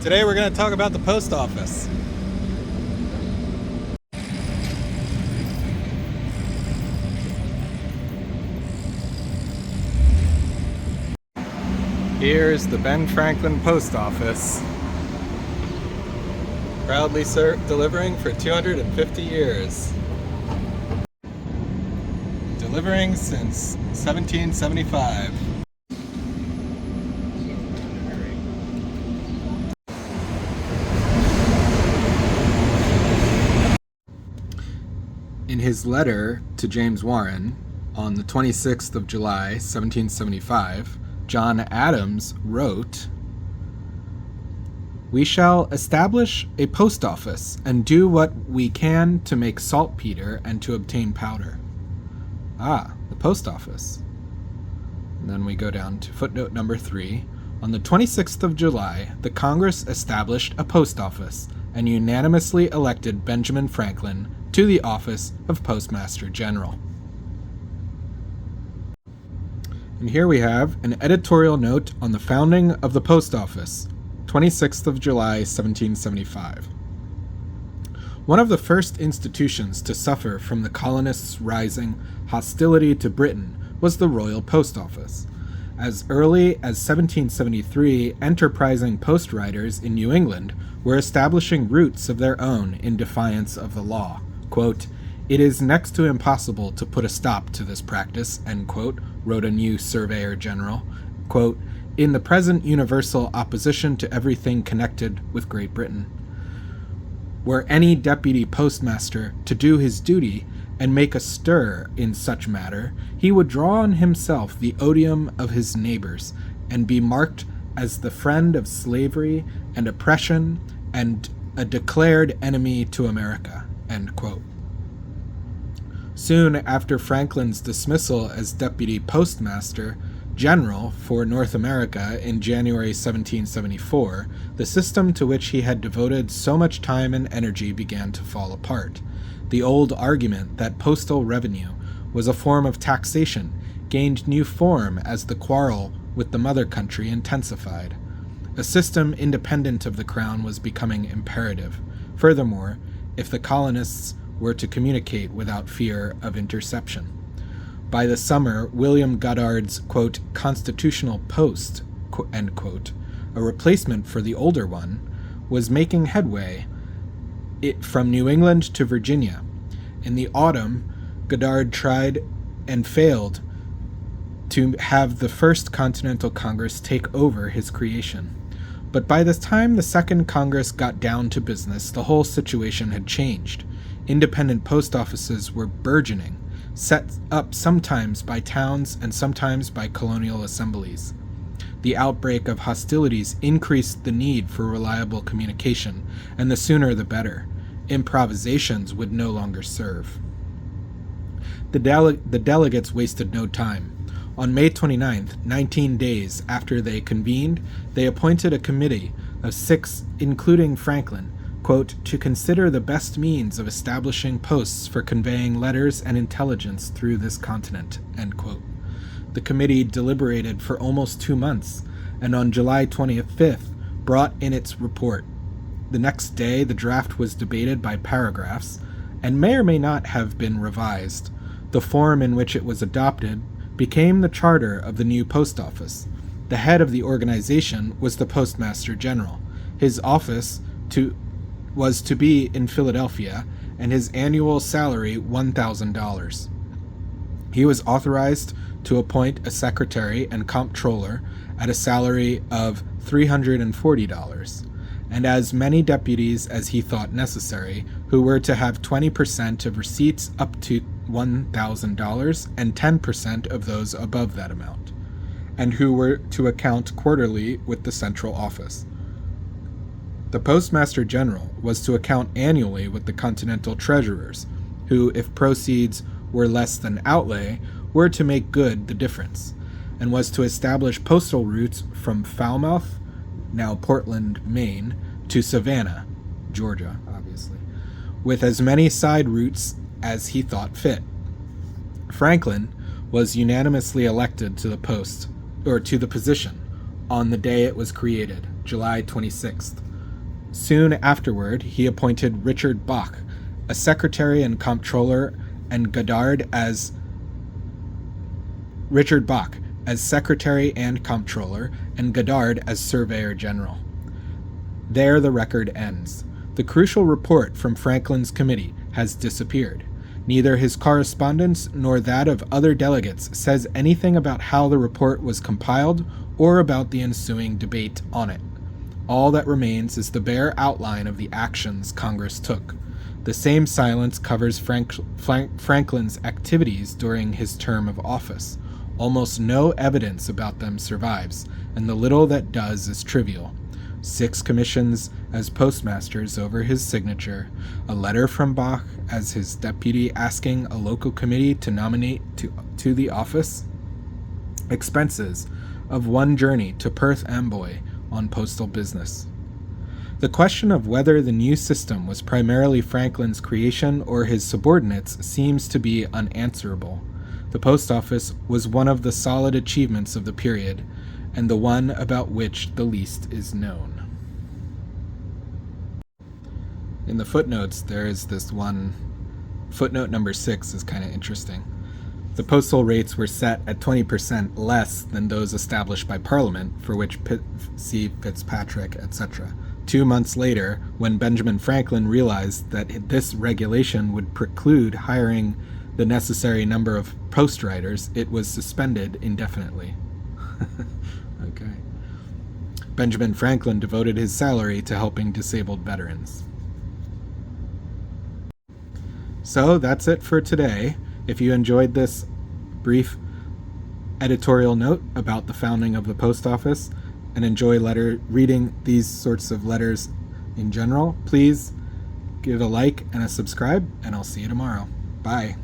Today we're going to talk about the post office. Here's the Ben Franklin Post Office, proudly delivering for 250 years. Delivering since 1775. In his letter to James Warren on the 26th of July, 1775, John Adams wrote, "We shall establish a post office and do what we can to make saltpeter and to obtain powder." The post office. And then we go down to footnote number 3. On the 26th of July, the Congress established a post office and unanimously elected Benjamin Franklin to the office of Postmaster General. And here we have an editorial note on the founding of the post office, 26th of July, 1775. One of the first institutions to suffer from the colonists' rising hostility to Britain was the Royal Post Office. As early as 1773, enterprising post riders in New England were establishing routes of their own in defiance of the law. Quote, "It is next to impossible to put a stop to this practice," end quote, wrote a new Surveyor General. Quote, "In the present universal opposition to everything connected with Great Britain. Were any deputy postmaster to do his duty and make a stir in such matter, he would draw on himself the odium of his neighbors, and be marked as the friend of slavery and oppression and a declared enemy to America," end quote. Soon after Franklin's dismissal as deputy postmaster general for North America in January 1774, the system to which he had devoted so much time and energy began to fall apart. The old argument that postal revenue was a form of taxation gained new form as the quarrel with the mother country intensified. A system independent of the crown was becoming imperative. Furthermore, if the colonists were to communicate without fear of interception. By the summer, William Goddard's, quote, "constitutional post," end quote, a replacement for the older one, was making headway from New England to Virginia. In the autumn, Goddard tried and failed to have the First Continental Congress take over his creation. But by the time the Second Congress got down to business, the whole situation had changed. Independent post offices were burgeoning, set up sometimes by towns and sometimes by colonial assemblies. The outbreak of hostilities increased the need for reliable communication, and the sooner the better. Improvisations would no longer serve. The delegates wasted no time. On May 29th, 19 days after they convened, they appointed a committee of 6, including Franklin, quote, "to consider the best means of establishing posts for conveying letters and intelligence through this continent," end quote. The committee deliberated for almost 2 months, and on July 25th brought in its report. The next day, the draft was debated by paragraphs, and may or may not have been revised. The form in which it was adopted became the charter of the new post office. The head of the organization was the Postmaster General. His office was to be in Philadelphia, and his annual salary $1,000. He was authorized to appoint a secretary and comptroller at a salary of $340, and as many deputies as he thought necessary, who were to have 20% of receipts up to $1,000 and 10% of those above that amount, and who were to account quarterly with the central office. The Postmaster General was to account annually with the continental treasurers, who, if proceeds were less than outlay, were to make good the difference, and was to establish postal routes from Falmouth, now Portland, Maine, to Savannah, Georgia, obviously, with as many side routes as he thought fit. Franklin was unanimously elected to the position on the day it was created, July 26th. Soon afterward, he appointed Richard Bach, a secretary and comptroller, and Godard as Richard Bach as secretary and comptroller, and Godard as surveyor general. There the record ends. The crucial report from Franklin's committee has disappeared. Neither his correspondence nor that of other delegates says anything about how the report was compiled or about the ensuing debate on it. All that remains is the bare outline of the actions Congress took. The same silence covers Franklin's activities during his term of office. Almost no evidence about them survives, and the little that does is trivial. 6 commissions as postmasters over his signature, a letter from Bach as his deputy asking a local committee to nominate to the office, expenses of 1 journey to Perth Amboy on postal business. The question of whether the new system was primarily Franklin's creation or his subordinates seems to be unanswerable. The post office was one of the solid achievements of the period, and the one about which the least is known. In the footnotes, there is this one. Footnote number 6 is kind of interesting. The postal rates were set at 20% less than those established by Parliament, for which see Fitzpatrick, etc. 2 months later, when Benjamin Franklin realized that this regulation would preclude hiring the necessary number of post riders, it was suspended indefinitely. Okay. Benjamin Franklin devoted his salary to helping disabled veterans. So that's it for today. If you enjoyed this brief editorial note about the founding of the post office and enjoy reading these sorts of letters in general, please give a like and a subscribe, and I'll see you tomorrow. Bye.